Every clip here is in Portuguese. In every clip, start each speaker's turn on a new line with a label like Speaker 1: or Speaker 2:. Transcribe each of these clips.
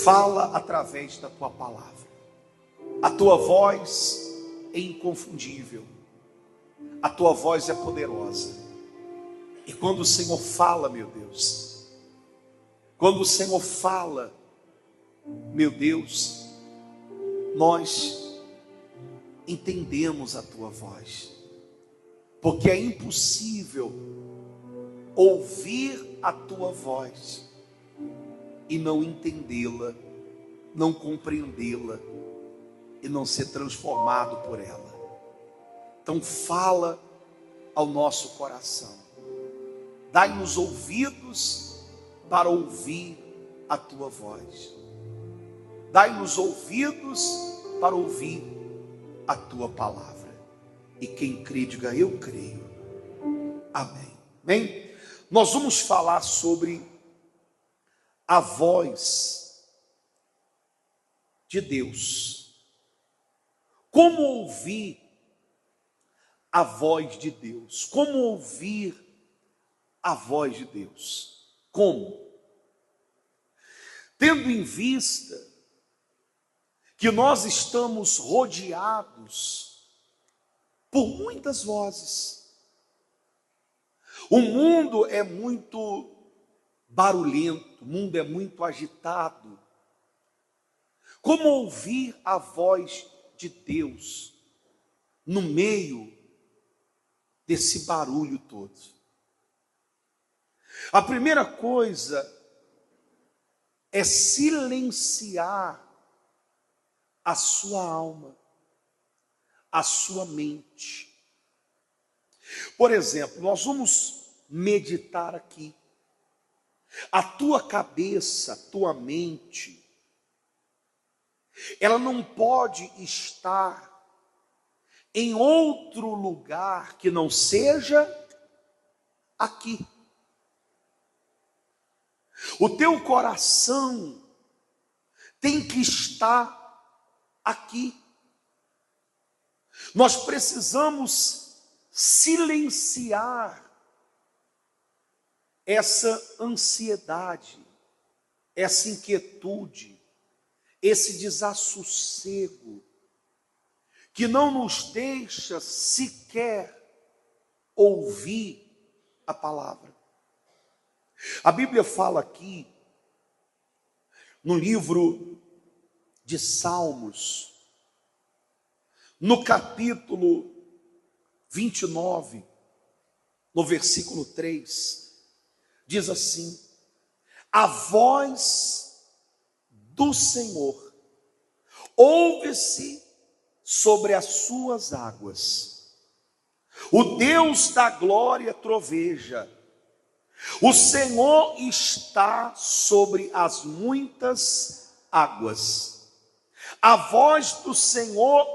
Speaker 1: Fala através da tua palavra. A tua voz é inconfundível. A tua voz é poderosa. E quando o Senhor fala, meu Deus, quando o Senhor fala, meu Deus, nós entendemos a tua voz. Porque é impossível ouvir a tua voz e não entendê-la, não compreendê-la e não ser transformado por ela. Então fala ao nosso coração. Dai-nos ouvidos para ouvir a tua voz. Dai-nos ouvidos para ouvir a tua palavra. E quem crê, diga eu creio. Amém. Amém? Nós vamos falar sobre a voz de Deus. Como ouvir a voz de Deus? Como ouvir a voz de Deus? Como? Tendo em vista que nós estamos rodeados por muitas vozes. O mundo é muito barulhento, o mundo é muito agitado. Como ouvir a voz de Deus no meio desse barulho todo? A primeira coisa é silenciar a sua alma, a sua mente. Por exemplo, nós vamos meditar aqui. A tua cabeça, a tua mente, ela não pode estar em outro lugar que não seja aqui. O teu coração tem que estar aqui. Nós precisamos silenciar essa ansiedade, essa inquietude, esse desassossego, que não nos deixa sequer ouvir a palavra. A Bíblia fala aqui, no livro de Salmos, no capítulo 29, no versículo 3, diz assim: a voz do Senhor ouve-se sobre as suas águas. O Deus da glória troveja. O Senhor está sobre as muitas águas. A voz do Senhor,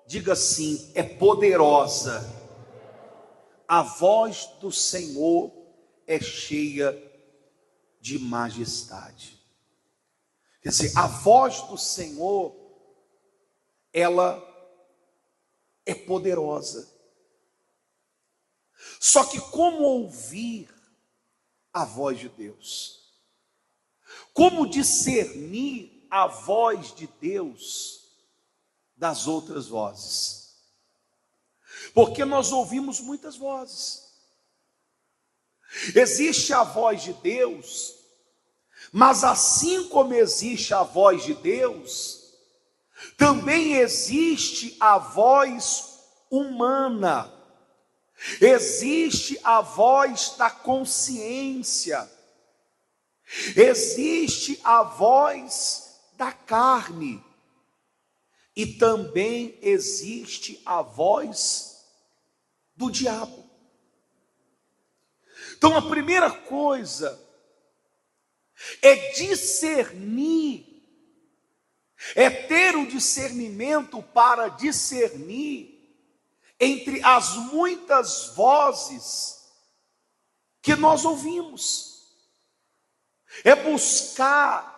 Speaker 1: diga assim, é poderosa. A voz do Senhor é cheia de majestade. Quer dizer, a voz do Senhor, ela é poderosa. Só que como ouvir a voz de Deus? Como discernir a voz de Deus das outras vozes? Porque nós ouvimos muitas vozes. Existe a voz de Deus, mas assim como existe a voz de Deus, também existe a voz humana. Existe a voz da consciência, existe a voz da carne, e também existe a voz do diabo. Então a primeira coisa é discernir, é ter o discernimento para discernir entre as muitas vozes que nós ouvimos. É buscar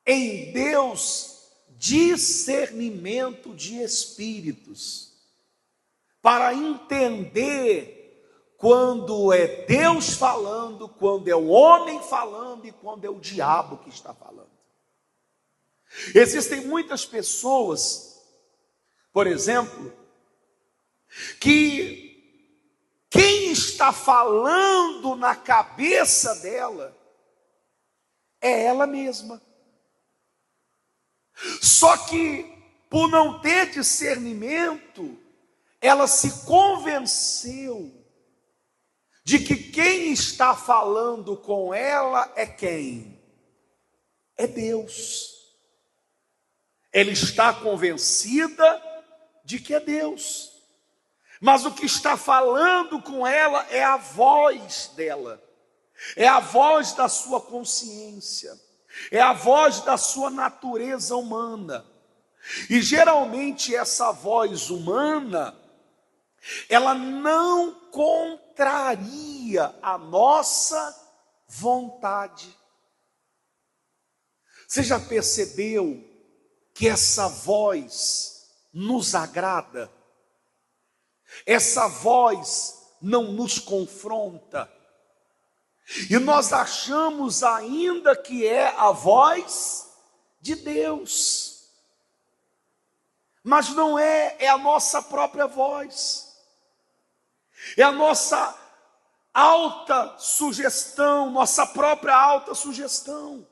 Speaker 1: em Deus discernimento de espíritos, para entender quando é Deus falando, quando é o homem falando e quando é o diabo que está falando. Existem muitas pessoas, por exemplo, que quem está falando na cabeça dela é ela mesma. Só que, por não ter discernimento, ela se convenceu de que quem está falando com ela é quem? É Deus. Ela está convencida de que é Deus. Mas o que está falando com ela é a voz dela. É a voz da sua consciência. É a voz da sua natureza humana. E geralmente essa voz humana, ela não contraria a nossa vontade. Você já percebeu que essa voz nos agrada? Essa voz não nos confronta. E nós achamos ainda que é a voz de Deus. Mas não é, é a nossa própria voz. É a nossa autossugestão, nossa própria autossugestão.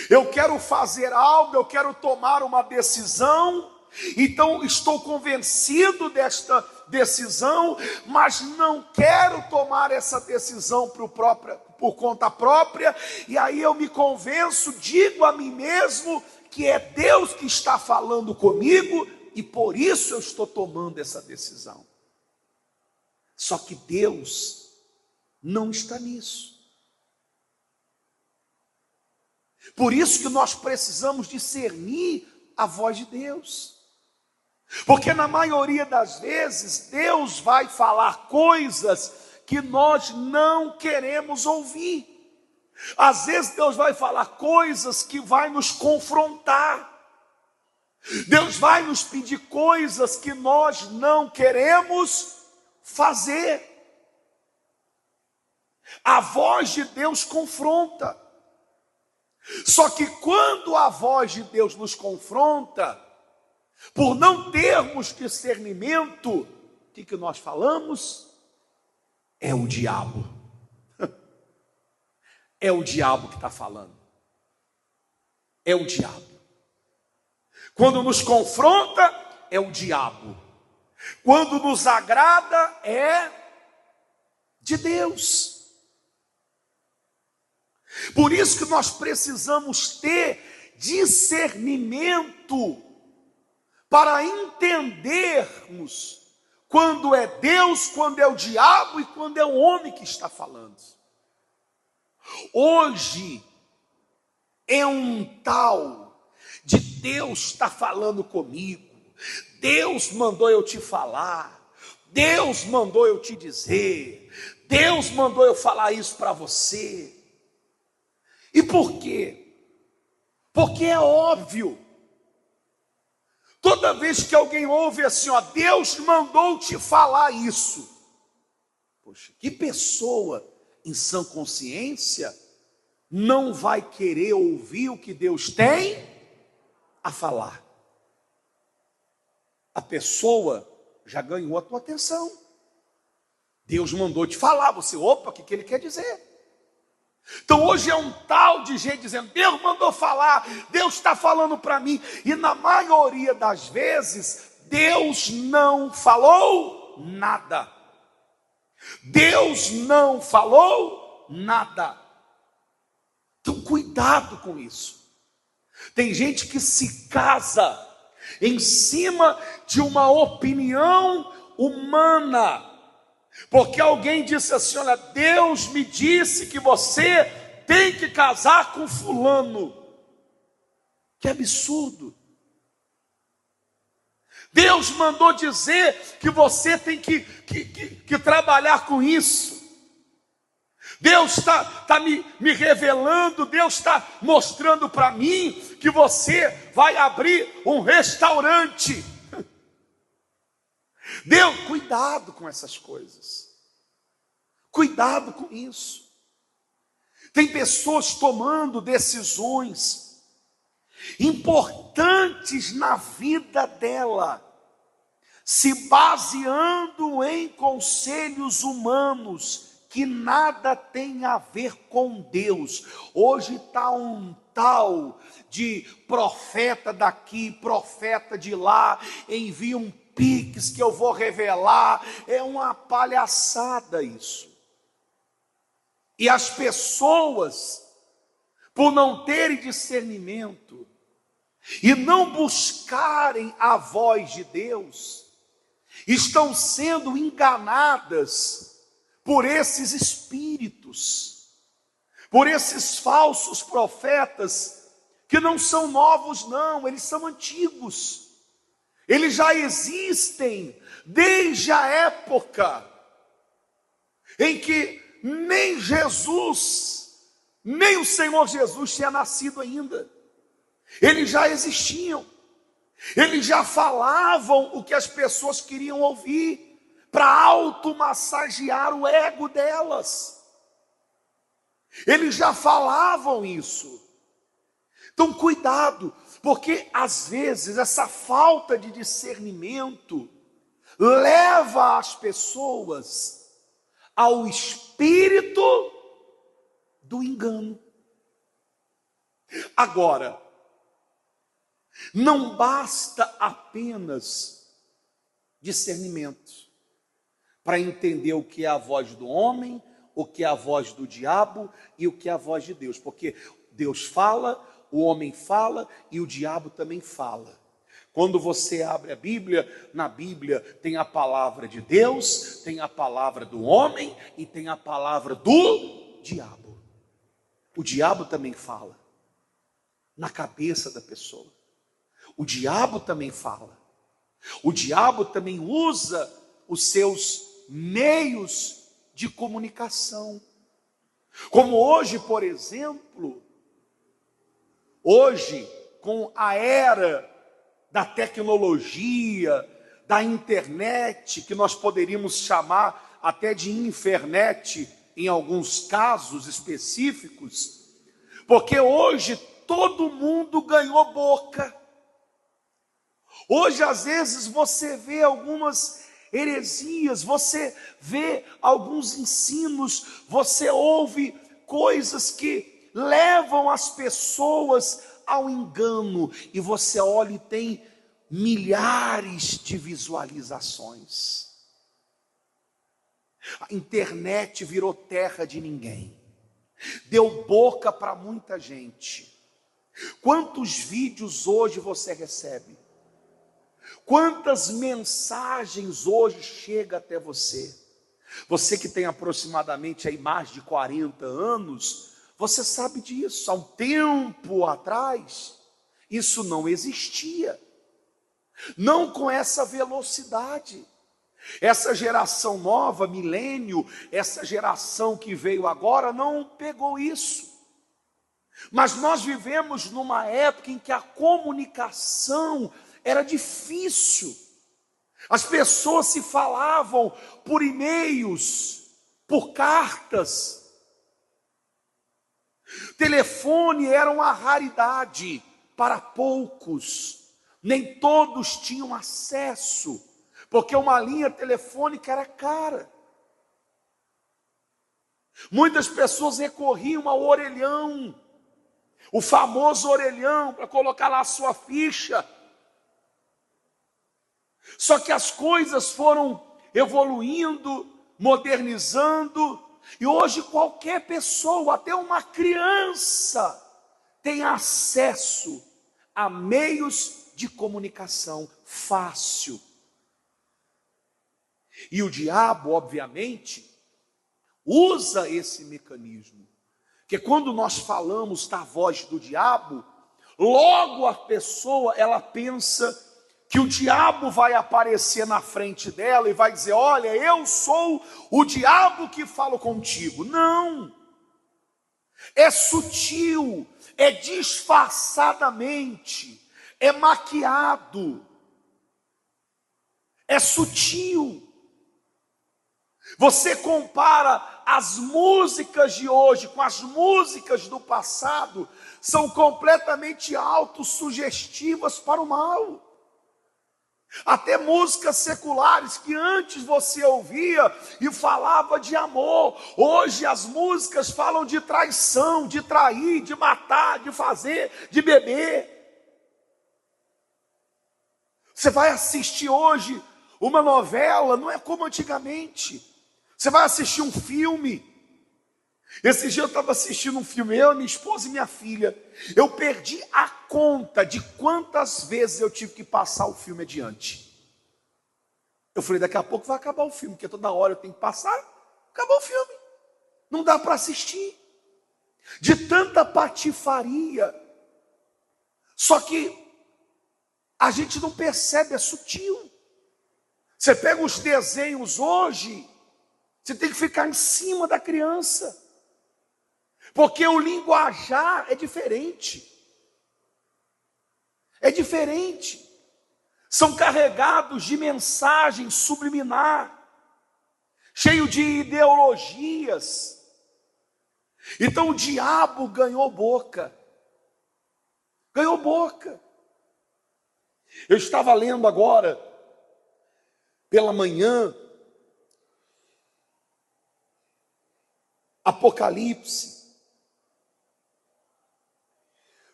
Speaker 1: Eu quero fazer algo, eu quero tomar uma decisão, então estou convencido desta decisão, mas não quero tomar essa decisão por conta própria, e aí eu me convenço, digo a mim mesmo que é Deus que está falando comigo, e por isso eu estou tomando essa decisão. Só que Deus não está nisso. Por isso que nós precisamos discernir a voz de Deus. Porque na maioria das vezes, Deus vai falar coisas que nós não queremos ouvir. Às vezes Deus vai falar coisas que vai nos confrontar. Deus vai nos pedir coisas que nós não queremos fazer. A voz de Deus confronta. Só que quando a voz de Deus nos confronta, por não termos discernimento, o que nós falamos? É o diabo. É o diabo que está falando. É o diabo. Quando nos confronta, é o diabo. Quando nos agrada, é de Deus. Por isso que nós precisamos ter discernimento para entendermos quando é Deus, quando é o diabo e quando é o homem que está falando. Hoje é um tal de Deus está falando comigo, Deus mandou eu te falar, Deus mandou eu te dizer, Deus mandou eu falar isso para você. E por quê? Porque é óbvio. Toda vez que alguém ouve assim, ó, Deus mandou te falar isso. Poxa, que pessoa em sã consciência não vai querer ouvir o que Deus tem a falar? A pessoa já ganhou a tua atenção. Deus mandou te falar, você, opa, o que ele quer dizer? Então hoje é um tal de gente dizendo, Deus mandou falar, Deus está falando para mim, e na maioria das vezes, Deus não falou nada. Deus não falou nada. Então cuidado com isso. Tem gente que se casa em cima de uma opinião humana, porque alguém disse assim, olha, Deus me disse que você tem que casar com fulano. Que absurdo. Deus mandou dizer que você tem que trabalhar com isso. Deus está me revelando, Deus está mostrando para mim que você vai abrir um restaurante. Deus, cuidado com essas coisas. Cuidado com isso. Tem pessoas tomando decisões importantes na vida dela, se baseando em conselhos humanos que nada tem a ver com Deus. Hoje está um tal de profeta daqui, profeta de lá, envia um pix que eu vou revelar. É uma palhaçada isso. E as pessoas, por não terem discernimento e não buscarem a voz de Deus, estão sendo enganadas por esses espíritos, por esses falsos profetas, que não são novos não, eles são antigos. Eles já existem desde a época em que nem Jesus, nem o Senhor Jesus tinha nascido ainda. Eles já existiam. Eles já falavam o que as pessoas queriam ouvir, para automassagear o ego delas. Eles já falavam isso. Então cuidado, porque às vezes essa falta de discernimento leva as pessoas ao espírito do engano. Agora, não basta apenas discernimento para entender o que é a voz do homem, o que é a voz do diabo e o que é a voz de Deus. Porque Deus fala, o homem fala e o diabo também fala. Quando você abre a Bíblia, na Bíblia tem a palavra de Deus, tem a palavra do homem e tem a palavra do diabo. O diabo também fala na cabeça da pessoa. O diabo também fala. O diabo também usa os seus meios de comunicação. Como hoje, por exemplo, hoje com a era da tecnologia, da internet, que nós poderíamos chamar até de infernet em alguns casos específicos, porque hoje todo mundo ganhou boca. Hoje, às vezes, você vê algumas heresias, você vê alguns ensinos, você ouve coisas que levam as pessoas ao engano, e você olha e tem milhares de visualizações. A internet virou terra de ninguém, deu boca para muita gente. Quantos vídeos hoje você recebe? Quantas mensagens hoje chegam até você? Você que tem aproximadamente aí mais de 40 anos, você sabe disso. Há um tempo atrás, isso não existia. Não com essa velocidade. Essa geração nova, milênio, essa geração que veio agora, não pegou isso. Mas nós vivemos numa época em que a comunicação era difícil. As pessoas se falavam por e-mails, por cartas. Telefone era uma raridade para poucos. Nem todos tinham acesso, porque uma linha telefônica era cara. Muitas pessoas recorriam ao orelhão, o famoso orelhão, para colocar lá a sua ficha. Só que as coisas foram evoluindo, modernizando, e hoje qualquer pessoa, até uma criança, tem acesso a meios de comunicação fácil. E o diabo, obviamente, usa esse mecanismo. Porque quando nós falamos da voz do diabo, logo a pessoa, ela pensa que o diabo vai aparecer na frente dela e vai dizer: olha, eu sou o diabo que falo contigo. Não, é sutil, é disfarçadamente, é maquiado, é sutil. Você compara as músicas de hoje com as músicas do passado, são completamente autossugestivas para o mal. Até músicas seculares que antes você ouvia e falava de amor, hoje as músicas falam de traição, de trair, de matar, de fazer, de beber. Você vai assistir hoje uma novela, não é como antigamente. Você vai assistir um filme. Esse dia eu estava assistindo um filme, eu, minha esposa e minha filha. Eu perdi a conta de quantas vezes eu tive que passar o filme adiante. Eu falei, daqui a pouco vai acabar o filme, porque toda hora eu tenho que passar. Acabou o filme. Não dá para assistir. De tanta patifaria. Só que a gente não percebe, é sutil. Você pega os desenhos hoje, você tem que ficar em cima da criança. Porque o linguajar é diferente. É diferente. São carregados de mensagem subliminar, cheio de ideologias. Então o diabo ganhou boca. Ganhou boca. Eu estava lendo agora, pela manhã, Apocalipse.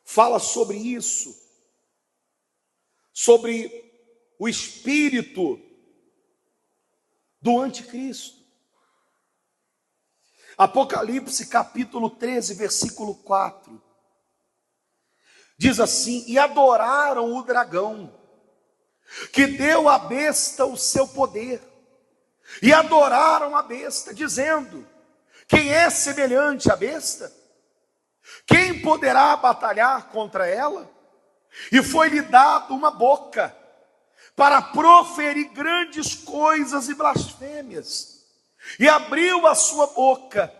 Speaker 1: Fala sobre isso, sobre o espírito do anticristo. Apocalipse capítulo 13, versículo 4. Diz assim: e adoraram o dragão, que deu à besta o seu poder, e adoraram a besta, dizendo: quem é semelhante à besta? Quem poderá batalhar contra ela? E foi-lhe dado uma boca para proferir grandes coisas e blasfêmias. E abriu a sua boca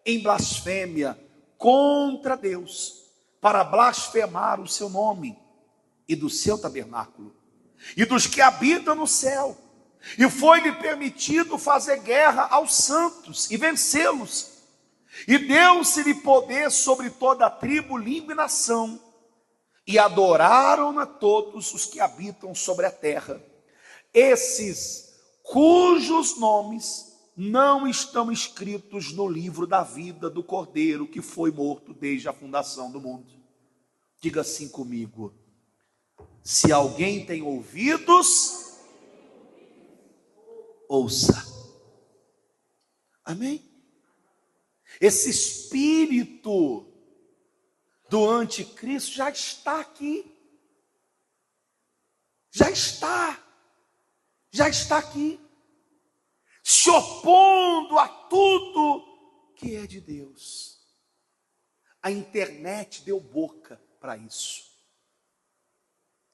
Speaker 1: em blasfêmia contra Deus, para blasfemar o seu nome e do seu tabernáculo e dos que habitam no céu. E foi-lhe permitido fazer guerra aos santos e vencê-los. E deu-se-lhe poder sobre toda a tribo, língua e nação. E adoraram-na todos os que habitam sobre a terra. Esses cujos nomes não estão escritos no livro da vida do Cordeiro, que foi morto desde a fundação do mundo. Diga assim comigo: se alguém tem ouvidos, ouça. Amém? Esse espírito do anticristo já está aqui. Já está aqui, se opondo a tudo que é de Deus. A internet deu boca para isso.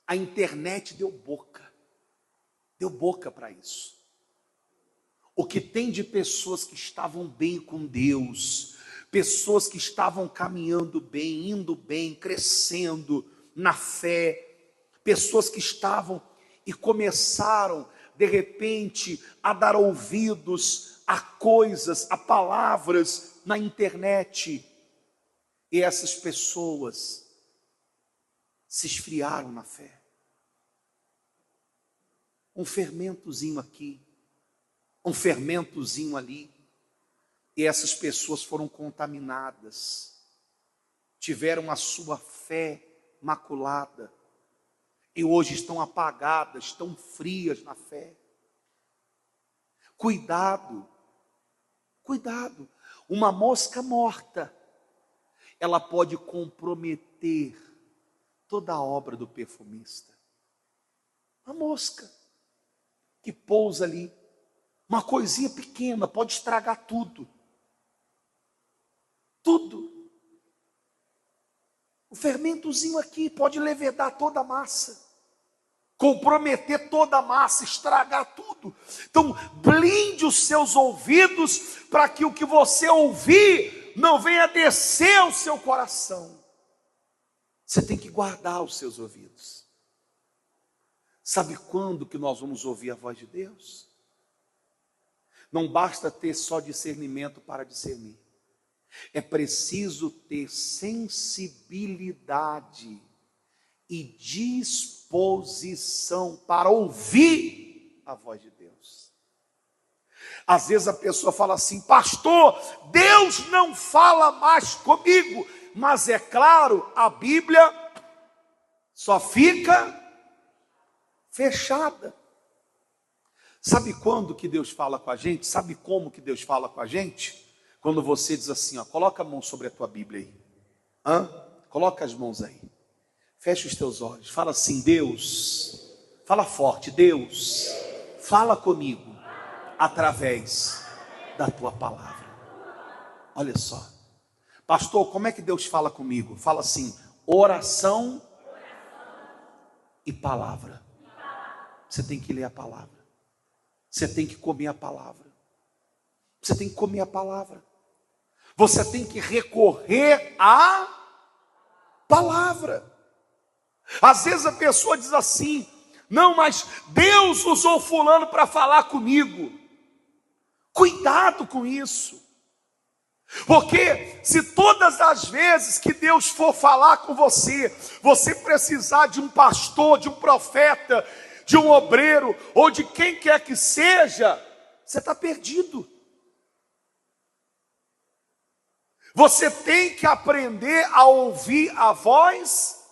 Speaker 1: A internet deu boca para isso. O que tem de pessoas que estavam bem com Deus, pessoas que estavam caminhando bem, indo bem, crescendo na fé, pessoas que estavam e começaram, de repente, a dar ouvidos a coisas, a palavras na internet. E essas pessoas se esfriaram na fé. Um fermentozinho aqui, um fermentozinho ali, e essas pessoas foram contaminadas, tiveram a sua fé maculada, e hoje estão apagadas, estão frias na fé. Cuidado, uma mosca morta, ela pode comprometer toda a obra do perfumista. Uma mosca que pousa ali, uma coisinha pequena, pode estragar tudo. Tudo. O fermentozinho aqui pode levedar toda a massa, comprometer toda a massa, estragar tudo. Então, blinde os seus ouvidos para que o que você ouvir não venha descer ao seu coração. Você tem que guardar os seus ouvidos. Sabe quando que nós vamos ouvir a voz de Deus? Não basta ter só discernimento para discernir. É preciso ter sensibilidade e disposição para ouvir a voz de Deus. Às vezes a pessoa fala assim: pastor, Deus não fala mais comigo. Mas é claro, a Bíblia só fica fechada. Sabe quando que Deus fala com a gente? Sabe como que Deus fala com a gente? Quando você diz assim, ó, coloca a mão sobre a tua Bíblia aí. Coloca as mãos aí. Fecha os teus olhos. Fala assim: Deus, fala forte, Deus, fala comigo através da tua palavra. Olha só. Pastor, como é que Deus fala comigo? Fala assim: oração e palavra. Você tem que ler a palavra. Você tem que comer a palavra. Você tem que comer a palavra. Você tem que recorrer à palavra. Às vezes a pessoa diz assim: não, mas Deus usou fulano para falar comigo. Cuidado com isso. Porque se todas as vezes que Deus for falar com você, você precisar de um pastor, de um profeta, de um obreiro, ou de quem quer que seja, você está perdido. Você tem que aprender a ouvir a voz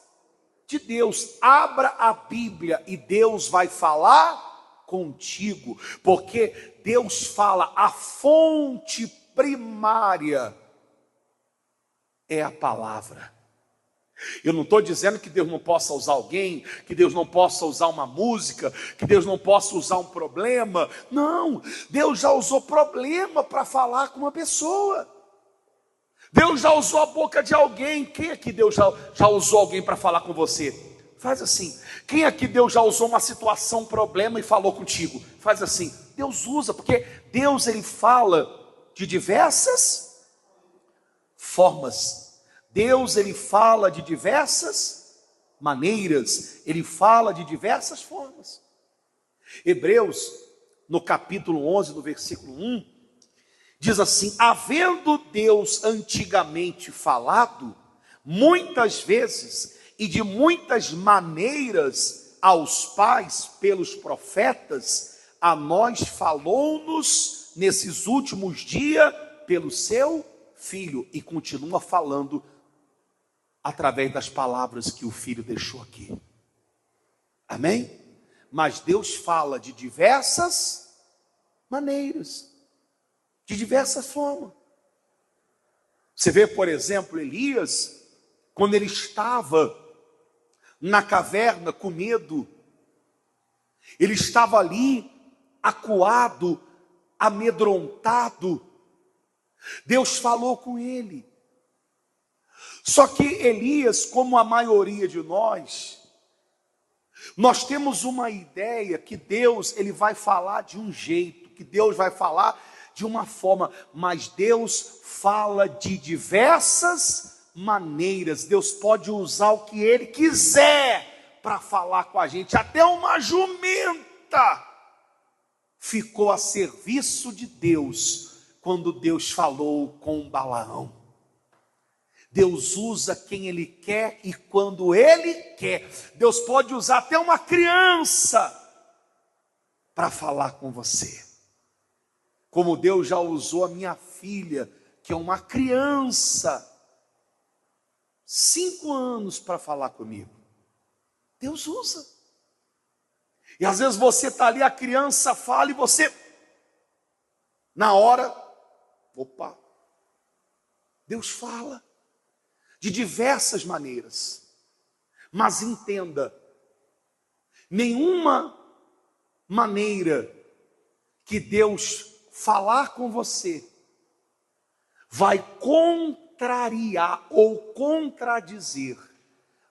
Speaker 1: de Deus. Abra a Bíblia e Deus vai falar contigo, porque Deus fala, a fonte primária é a palavra. Eu não estou dizendo que Deus não possa usar alguém, que Deus não possa usar uma música, que Deus não possa usar um problema. Não, Deus já usou problema para falar com uma pessoa. Deus já usou a boca de alguém. Quem aqui Deus já usou alguém para falar com você? Faz assim. Quem aqui Deus já usou uma situação, um problema e falou contigo? Faz assim. Deus usa, porque Deus ele fala de diversas formas. Deus ele fala de diversas maneiras. Ele fala de diversas formas. Hebreus, no capítulo 11, no versículo 1, diz assim: havendo Deus antigamente falado, muitas vezes e de muitas maneiras aos pais pelos profetas, a nós falou-nos nesses últimos dias pelo seu Filho, e continua falando através das palavras que o Filho deixou aqui. Amém? Mas Deus fala de diversas maneiras, de diversas formas. Você vê, por exemplo, Elias, quando ele estava na caverna com medo, ele estava ali acuado, amedrontado. Deus falou com ele. Só que Elias, como a maioria de nós temos uma ideia que Deus ele vai falar de um jeito, que Deus vai falar de uma forma, mas Deus fala de diversas maneiras. Deus pode usar o que Ele quiser para falar com a gente. Até uma jumenta ficou a serviço de Deus quando Deus falou com Balaão. Deus usa quem Ele quer e quando Ele quer. Deus pode usar até uma criança para falar com você. Como Deus já usou a minha filha, que é uma criança, 5 anos, para falar comigo. Deus usa. E às vezes você está ali, a criança fala e você, na hora, opa, Deus fala de diversas maneiras. Mas entenda, nenhuma maneira que Deus falar com você vai contrariar ou contradizer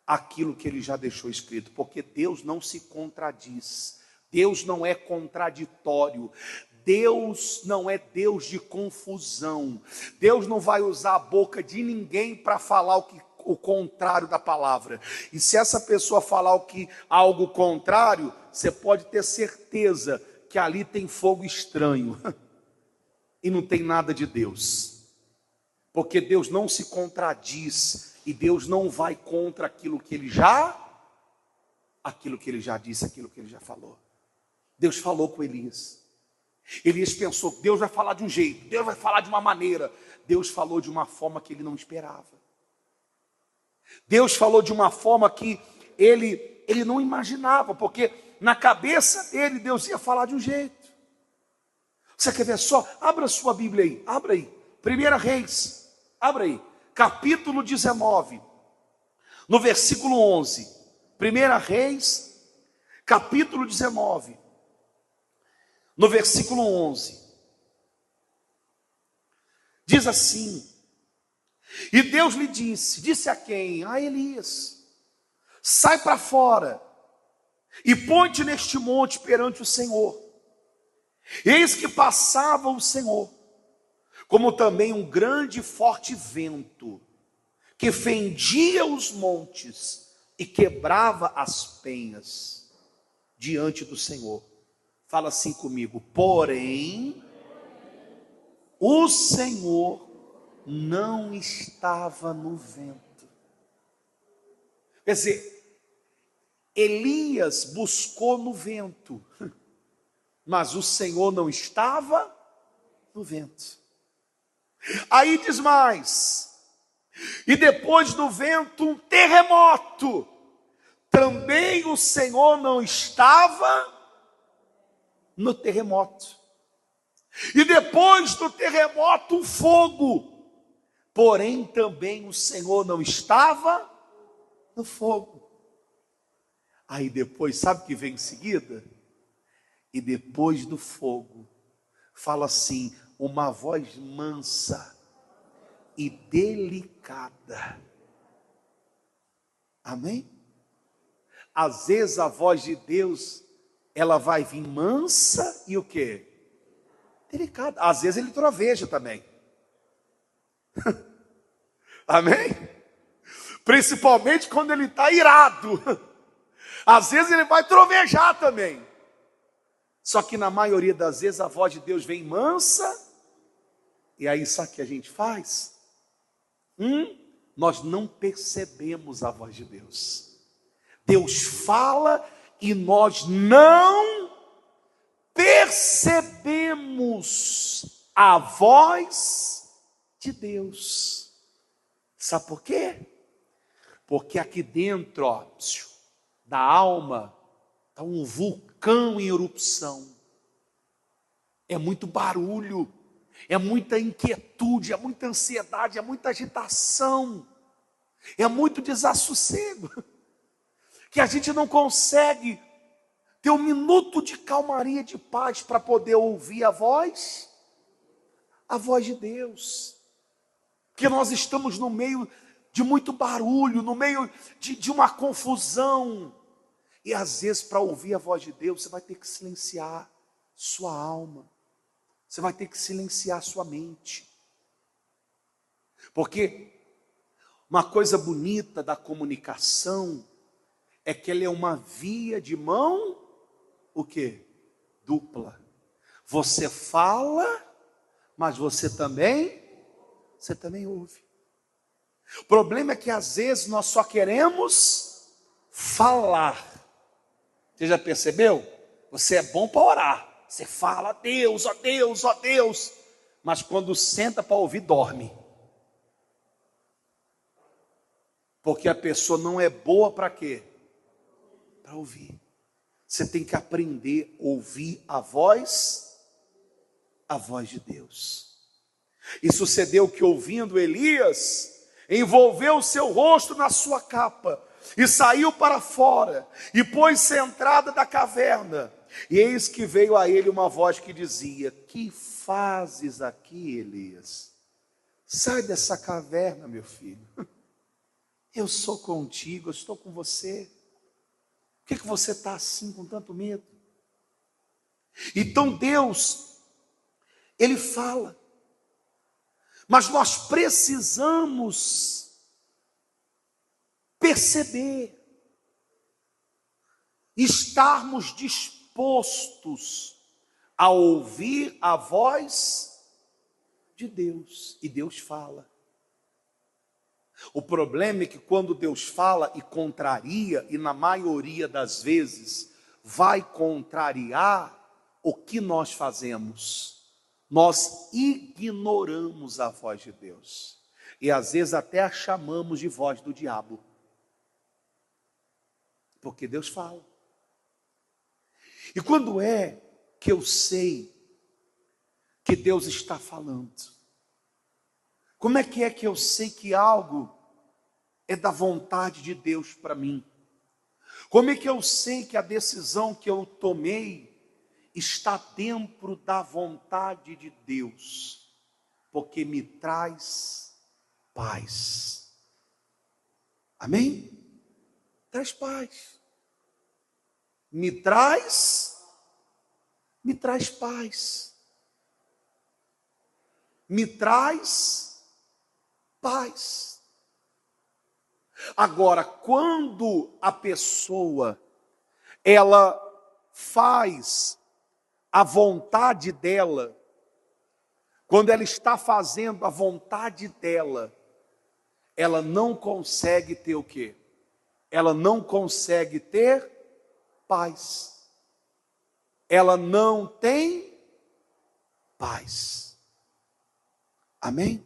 Speaker 1: aquilo que Ele já deixou escrito, porque Deus não se contradiz, Deus não é contraditório, Deus não é Deus de confusão. Deus não vai usar a boca de ninguém para falar o contrário da palavra. E se essa pessoa falar algo contrário, você pode ter certeza que ali tem fogo estranho e não tem nada de Deus. Porque Deus não se contradiz e Deus não vai contra aquilo que ele já disse, aquilo que ele já falou. Deus falou com Elias. Elias pensou que Deus vai falar de um jeito, Deus vai falar de uma maneira. Deus falou de uma forma que ele não esperava. Deus falou de uma forma que ele não imaginava, porque na cabeça dele Deus ia falar de um jeito. Você quer ver só? Abra sua Bíblia aí, abra aí. 1 Reis, abra aí, capítulo 19, no versículo 11. 1 Reis, capítulo 19, no versículo 11. Diz assim: e Deus lhe disse a quem? A Elias: sai para fora e põe-te neste monte perante o Senhor. Eis que passava o Senhor, como também um grande e forte vento, que fendia os montes e quebrava as penhas diante do Senhor. Fala assim comigo: porém, o Senhor não estava no vento. Quer dizer, Elias buscou no vento, mas o Senhor não estava no vento. Aí diz mais: e depois do vento um terremoto, também o Senhor não estava no terremoto. E depois do terremoto um fogo, porém também o Senhor não estava no fogo. Aí depois, sabe o que vem em seguida? E depois do fogo, fala assim, uma voz mansa e delicada. Amém? Às vezes a voz de Deus, ela vai vir mansa e o quê? Delicada. Às vezes ele troveja também. Amém? Principalmente quando ele está irado. Às vezes ele vai trovejar também. Só que na maioria das vezes a voz de Deus vem mansa. E aí sabe o que a gente faz? Nós não percebemos a voz de Deus. Deus fala e nós não percebemos a voz de Deus. Sabe por quê? Porque aqui dentro, ó, da alma, está um vulcão em erupção. É muito barulho, é muita inquietude, é muita ansiedade, é muita agitação, é muito desassossego, que a gente não consegue ter um minuto de calmaria, de paz, para poder ouvir a voz de Deus. Porque nós estamos no meio de muito barulho, no meio de uma confusão. E às vezes, para ouvir a voz de Deus, você vai ter que silenciar sua alma. Você vai ter que silenciar sua mente. Porque uma coisa bonita da comunicação é que ela é uma via de mão, o quê? Dupla. Você fala, mas você também ouve. O problema é que às vezes nós só queremos falar. Você já percebeu? Você é bom para orar. Você fala, Deus, ó Deus, ó Deus. Mas quando senta para ouvir, dorme. Porque a pessoa não é boa para quê? Para ouvir. Você tem que aprender a ouvir a voz de Deus. E sucedeu que, ouvindo Elias, envolveu o seu rosto na sua capa e saiu para fora e pôs-se à entrada da caverna. E eis que veio a ele uma voz que dizia: que fazes aqui, Elias? Sai dessa caverna, meu filho. Eu sou contigo, eu estou com você. Por que você está assim com tanto medo? Então Deus, Ele fala. Mas nós precisamos perceber, estarmos dispostos a ouvir a voz de Deus. E Deus fala. O problema é que quando Deus fala e contraria, e na maioria das vezes vai contrariar, o que nós fazemos? Nós ignoramos a voz de Deus. E às vezes até a chamamos de voz do diabo. Porque Deus fala. E quando é que eu sei que Deus está falando? Como é que eu sei que algo é da vontade de Deus para mim? Como é que eu sei que a decisão que eu tomei está dentro da vontade de Deus? Porque me traz paz. Amém? Traz paz. Me traz paz. Me traz paz. Agora, quando a pessoa ela faz a vontade dela, quando ela está fazendo a vontade dela, ela não consegue ter o quê? Ela não consegue ter paz. Ela não tem paz. Amém?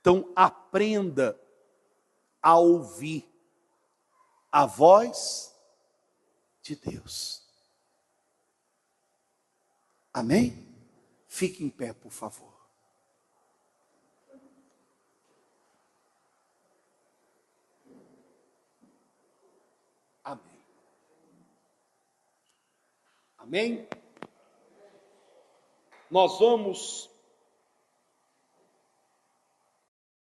Speaker 1: Então aprenda a ouvir a voz de Deus. Amém? Fique em pé, por favor. Amém. Amém? Nós vamos